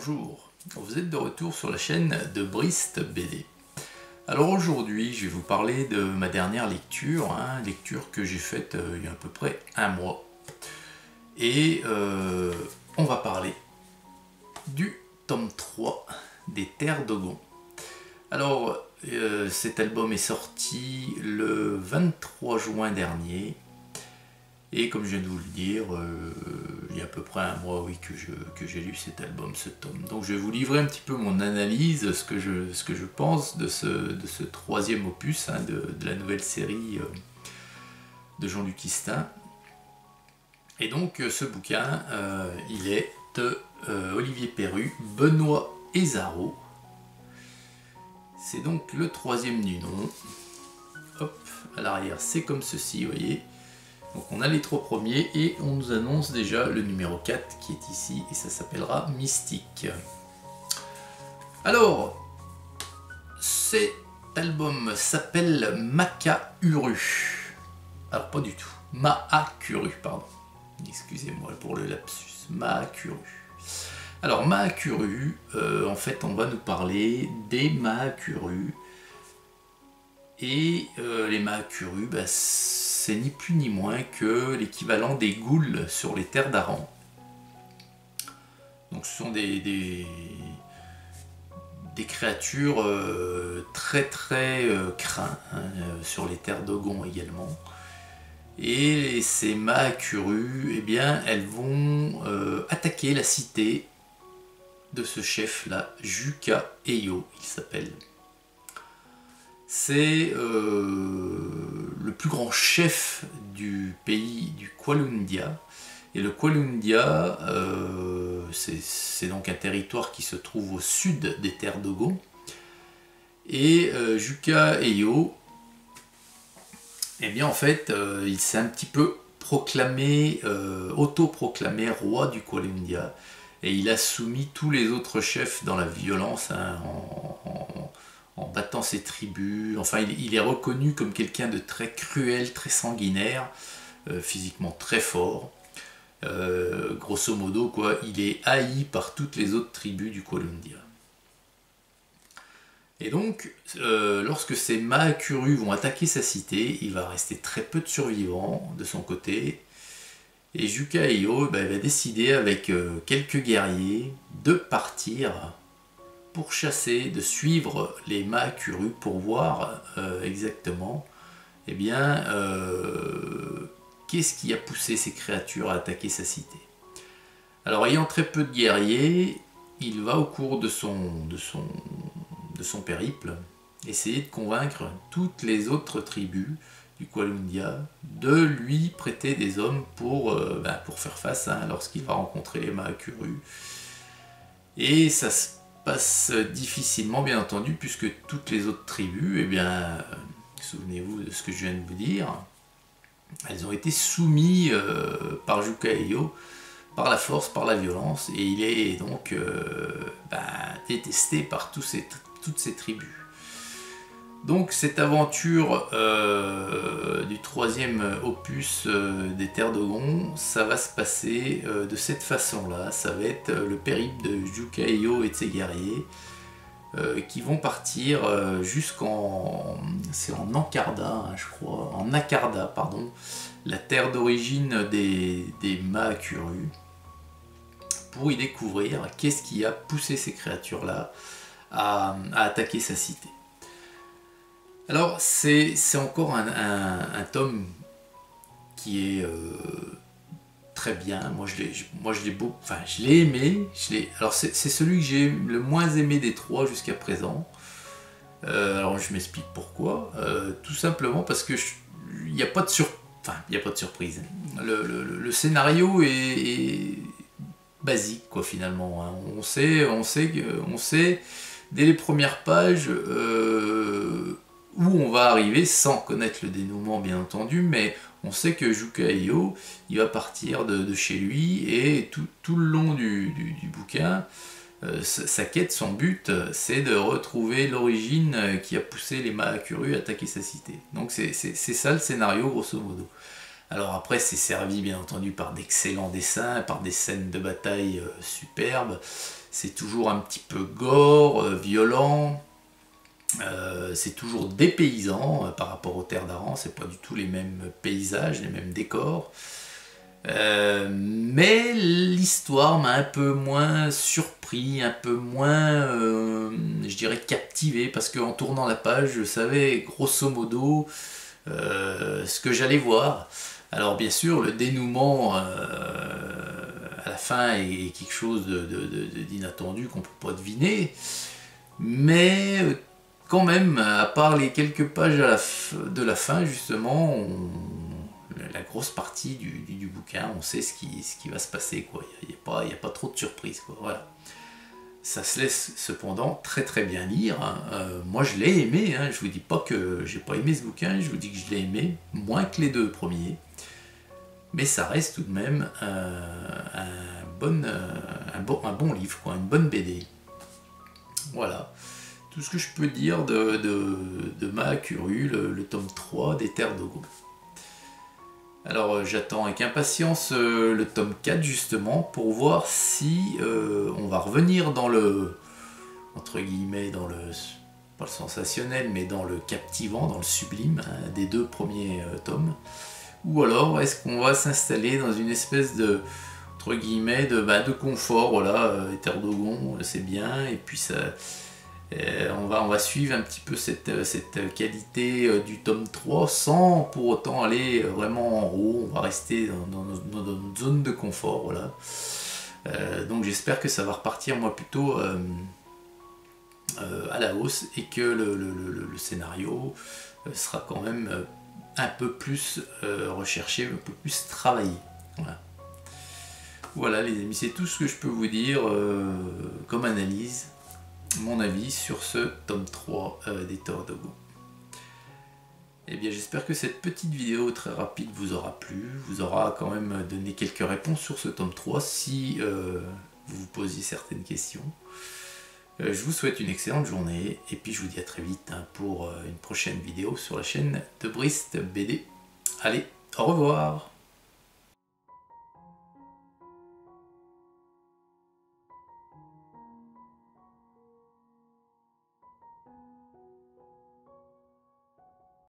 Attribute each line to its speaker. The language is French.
Speaker 1: Bonjour, vous êtes de retour sur la chaîne de Brist BD. Alors aujourd'hui, je vais vous parler de ma dernière lecture, lecture que j'ai faite il y a à peu près un mois. Et on va parler du tome 3 des Terres d'Ogon. Alors, cet album est sorti le 23 juin dernier. Et comme je viens de vous le dire, il y a à peu près un mois que j'ai lu cet album, ce tome. Donc je vais vous livrer un petit peu mon analyse, ce que je pense de ce troisième opus de la nouvelle série de Jean-Luc Istin. Et donc ce bouquin, il est de Olivier Perru, Benoît Ezaro. C'est donc le troisième du nom. Hop, à l'arrière c'est comme ceci, vous voyez. Donc on a les trois premiers et on nous annonce déjà le numéro 4 qui est ici et ça s'appellera Mystique. Alors, cet album s'appelle Makahuru. Alors pas du tout, Mahakuru, pardon. Excusez-moi pour le lapsus, Mahakuru. Alors Mahakuru, en fait on va nous parler des Mahakuru. Et les Mahakuru, c'est ni plus ni moins que l'équivalent des ghouls sur les terres d'Aran. Donc ce sont des créatures très craintes sur les terres d'Ogon également. Et ces Mahakuru, eh bien, elles vont attaquer la cité de ce chef-là, Juka Eyo, il s'appelle. C'est le plus grand chef du pays du Kwalundia. Et le Kwalundia, c'est donc un territoire qui se trouve au sud des terres d'Ogon. Et Juka Eyo, eh bien en fait, il s'est un petit peu proclamé, autoproclamé roi du Kwalundia. Et il a soumis tous les autres chefs dans la violence, en battant ses tribus. Enfin, il est reconnu comme quelqu'un de très cruel, très sanguinaire, physiquement très fort. Grosso modo, quoi, il est haï par toutes les autres tribus du Kwalundia. Et donc, lorsque ces Mahakuru vont attaquer sa cité, il va rester très peu de survivants de son côté. Et Juka Eyo va décider avec quelques guerriers de partir pour chasser, de suivre les Mahakuru pour voir exactement qu'est-ce qui a poussé ces créatures à attaquer sa cité. Alors ayant très peu de guerriers, il va au cours de son périple essayer de convaincre toutes les autres tribus du Kwalundia de lui prêter des hommes pour faire face lorsqu'il va rencontrer les Mahakuru. Et ça se passe difficilement, bien entendu, puisque toutes les autres tribus, souvenez-vous de ce que je viens de vous dire, elles ont été soumises par Juka Eyo, par la force, par la violence, et il est donc détesté par toutes ces tribus. Donc cette aventure du troisième opus des Terres d'Ogon, ça va se passer de cette façon-là. Ça va être le périple de Juka Eyo et de ses guerriers qui vont partir c'est en Encarda, je crois, en Akarda, pardon, la terre d'origine des Mahakuru, pour y découvrir qu'est-ce qui a poussé ces créatures-là à attaquer sa cité. Alors c'est encore un tome qui est très bien. Moi je l'ai aimé. Alors c'est celui que j'ai le moins aimé des trois jusqu'à présent. Alors je m'explique pourquoi. Tout simplement parce que il n'y a pas de surprise. Le scénario est basique, quoi, finalement. On sait dès les premières pages où on va arriver, sans connaître le dénouement bien entendu, mais on sait que Juka Eyo, il va partir de chez lui, et tout le long du bouquin, sa quête, son but, c'est de retrouver l'origine qui a poussé les Mahakuru à attaquer sa cité. Donc c'est ça le scénario, grosso modo. Alors après, c'est servi bien entendu par d'excellents dessins, par des scènes de bataille superbes. c'est toujours un petit peu gore, violent. C'est toujours dépaysant par rapport aux terres d'Aran, c'est pas du tout les mêmes paysages, les mêmes décors. Mais l'histoire m'a un peu moins surpris, un peu moins, je dirais, captivé, parce qu'en tournant la page, je savais grosso modo ce que j'allais voir. Alors bien sûr, le dénouement à la fin est quelque chose d'inattendu qu'on ne peut pas deviner, mais quand même, à part les quelques pages de la fin, justement, la grosse partie du bouquin, on sait ce qui va se passer, quoi. Il n'y a pas trop de surprises, quoi. Voilà. Ça se laisse cependant très très bien lire, hein. Moi je l'ai aimé, hein. Je vous dis pas que j'ai pas aimé ce bouquin, je vous dis que je l'ai aimé, moins que les deux premiers. Mais ça reste tout de même un bon livre, quoi, une bonne BD. Voilà. Tout ce que je peux dire de Mahakuru, le tome 3 des Terres d'Ogo. Alors j'attends avec impatience le tome 4 justement pour voir si on va revenir dans le, entre guillemets, dans le, pas le sensationnel, mais dans le captivant, dans le sublime, hein, des deux premiers tomes. Ou alors est-ce qu'on va s'installer dans une espèce de, entre guillemets, de confort, voilà, les Terres d'Ogon, c'est bien, et puis ça... on va suivre un petit peu cette qualité du tome 3 sans pour autant aller vraiment en haut. On va rester dans notre zone de confort. Voilà. Donc j'espère que ça va repartir moi plutôt à la hausse et que le scénario sera quand même un peu plus recherché, un peu plus travaillé. Voilà. Voilà les amis, c'est tout ce que je peux vous dire comme analyse. Mon avis sur ce tome 3 des Terres d'Ogo. Eh bien j'espère que cette petite vidéo très rapide vous aura plu, vous aura quand même donné quelques réponses sur ce tome 3 si vous vous posiez certaines questions. Je vous souhaite une excellente journée et puis je vous dis à très vite hein, pour une prochaine vidéo sur la chaîne de Brist BD. Allez, au revoir!